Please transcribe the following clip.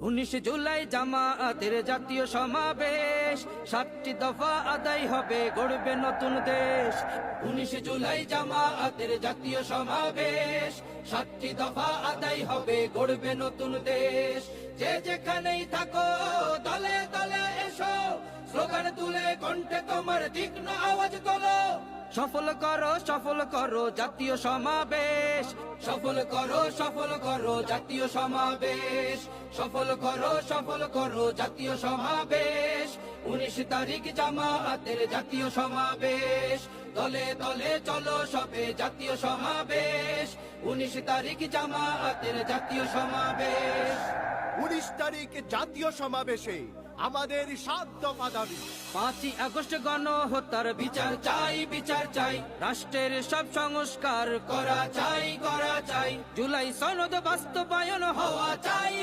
19 জুলাই জামায়াতের জাতীয় সমাবেশ, 7টি দফা আদায় হবে, গড়বে নতুন দেশ। 19 জুলাই জামায়াতের জাতীয় সমাবেশ, 7টি দফা আদায় হবে, গড়বে নতুন দেশ। যে যেখানেই থাকো দলে দলে এসো, স্লোগান তুলে কণ্ঠে তোমার তীক্ষ্ণ আওয়াজ তোলো। সফল করো জাতীয় সমাবেশ, সফল করো জাতীয় সমাবেশ, সফল করো জাতীয় সমাবেশ। 19 তারিখ জামায়াতের জাতীয় সমাবেশ, দলে দলে চলো সবে জাতীয় সমাবেশ। 19 তারিখ জামায়াতের জাতীয় সমাবেশ। 19 তারিখ জাতীয় সমাবেশে আমাদের 7 দফা দাবি। 5ই আগস্ট গণহত্যার বিচার চাই, রাষ্ট্রের সব সংস্কার করা চাই। জুলাই সনদ বাস্তবায়ন হওয়া চাই।